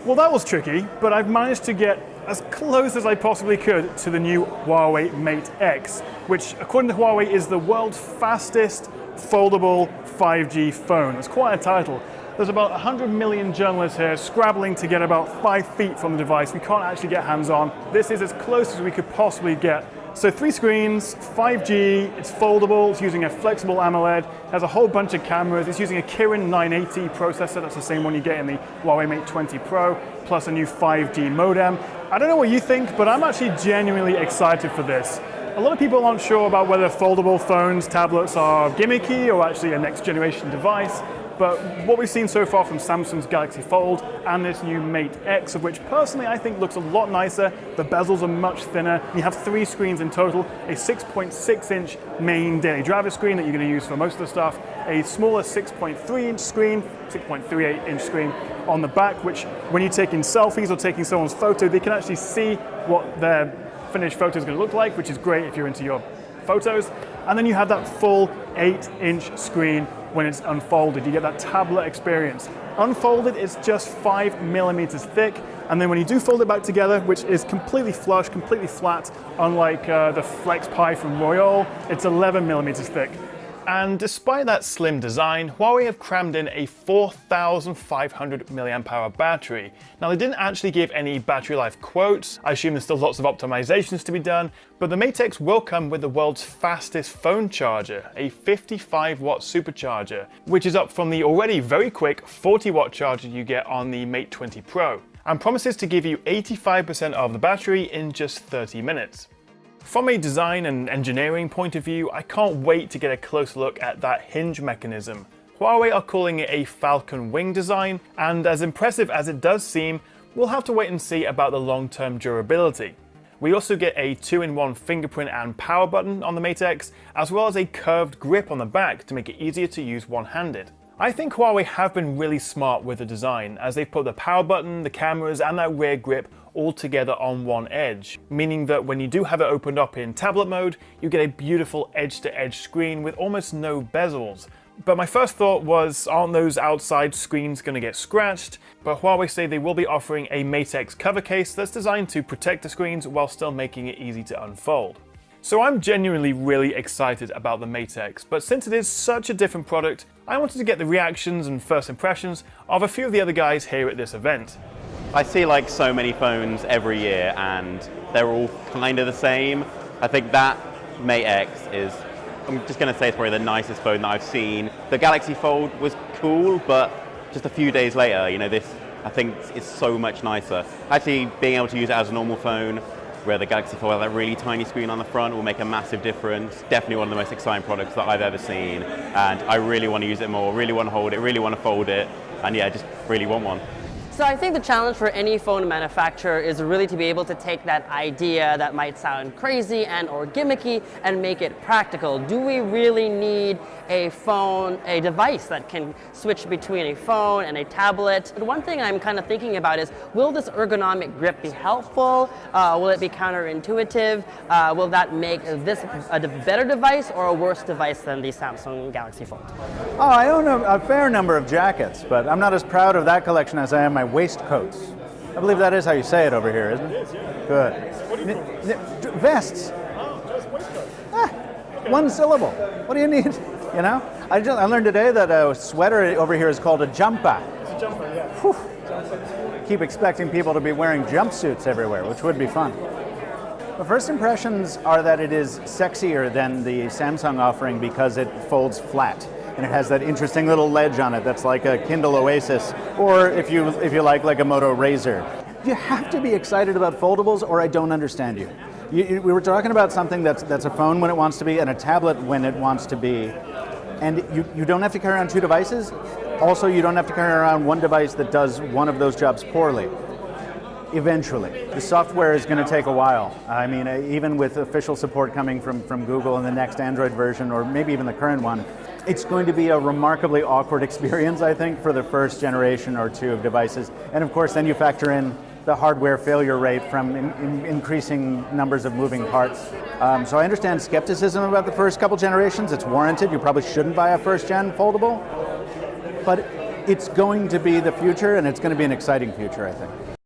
Well, that was tricky, but I've managed to get as close as I possibly could to the new Huawei Mate X, which, according to Huawei, is the world's fastest foldable 5G phone. That's quite a title. There's about 100 million journalists here scrabbling to get about 5 feet from the device. We can't actually get hands-on. This is as close as we could possibly get. So 3 screens, 5G, it's foldable, it's using a flexible AMOLED, has a whole bunch of cameras, it's using a Kirin 980 processor, that's the same one you get in the Huawei Mate 20 Pro, plus a new 5G modem. I don't know what you think, but I'm actually genuinely excited for this. A lot of people aren't sure about whether foldable phones, tablets are gimmicky or actually a next generation device. But what we've seen so far from Samsung's Galaxy Fold and this new Mate X, of which personally I think looks a lot nicer, the bezels are much thinner, you have 3 screens in total, a 6.6-inch main daily driver screen that you're going to use for most of the stuff, a smaller 6.3-inch screen, 6.38-inch screen on the back, which when you're taking selfies or taking someone's photo, they can actually see what their finished photo is going to look like, which is great if you're into your photos. And then you have that full 8-inch screen when it's unfolded. You get that tablet experience. Unfolded, it's just 5 millimeters thick, and then when you do fold it back together, which is completely flush, completely flat, unlike the Flex Pi from Royole, it's 11 millimeters thick. And despite that slim design, Huawei have crammed in a 4,500 mAh battery. Now, they didn't actually give any battery life quotes. I assume there's still lots of optimizations to be done, but the Mate X will come with the world's fastest phone charger, a 55-watt supercharger, which is up from the already very quick 40-watt charger you get on the Mate 20 Pro, and promises to give you 85% of the battery in just 30 minutes. From a design and engineering point of view, I can't wait to get a closer look at that hinge mechanism. Huawei are calling it a falcon wing design, and as impressive as it does seem, we'll have to wait and see about the long-term durability. We also get a 2-in-1 fingerprint and power button on the Mate X, as well as a curved grip on the back to make it easier to use one-handed. I think Huawei have been really smart with the design, as they've put the power button, the cameras, and that rear grip all together on one edge, meaning that when you do have it opened up in tablet mode, you get a beautiful edge-to-edge screen with almost no bezels. But my first thought was, aren't those outside screens going to get scratched? But Huawei say they will be offering a Mate X cover case that's designed to protect the screens while still making it easy to unfold. So I'm genuinely really excited about the Mate X, but since it is such a different product, I wanted to get the reactions and first impressions of a few of the other guys here at this event. I see like so many phones every year and they're all kind of the same. I think that Mate X is, I'm just going to say, it's probably the nicest phone that I've seen. The Galaxy Fold was cool, but just a few days later, you know, this I think is so much nicer. Actually being able to use it as a normal phone, where the Galaxy Fold has that really tiny screen on the front, will make a massive difference. Definitely one of the most exciting products that I've ever seen, and I really want to use it more, really want to hold it, really want to fold it, and yeah, just really want one. So I think the challenge for any phone manufacturer is really to be able to take that idea that might sound crazy and or gimmicky and make it practical. Do we really need a phone, a device that can switch between a phone and a tablet? The one thing I'm kind of thinking about is, will this ergonomic grip be helpful? Will it be counterintuitive? Will that make this a better device or a worse device than the Samsung Galaxy Fold? Oh, I own a fair number of jackets, but I'm not as proud of that collection as I am my waistcoats. I believe that is how you say it over here, isn't it? It is, yeah. Good. Vests. Oh, just waistcoat. Okay. One syllable. What do you need? You know? I learned today that a sweater over here is called a jumper. It's a jumper, yeah. Whew. Keep expecting people to be wearing jumpsuits everywhere, which would be fun. The first impressions are that it is sexier than the Samsung offering because it folds flat. And it has that interesting little ledge on it that's like a Kindle Oasis, or if you like a Moto Razr. You have to be excited about foldables, or I don't understand you. We were talking about something that's a phone when it wants to be, and a tablet when it wants to be. And you don't have to carry around 2 devices. Also, you don't have to carry around one device that does one of those jobs poorly. Eventually. The software is going to take a while. I mean, even with official support coming from Google in the next Android version, or maybe even the current one, it's going to be a remarkably awkward experience, I think, for the first generation or 2 of devices. And of course, then you factor in the hardware failure rate from increasing numbers of moving parts. So I understand skepticism about the first couple generations. It's warranted. You probably shouldn't buy a first-gen foldable. But It's going to be the future, and it's going to be an exciting future, I think.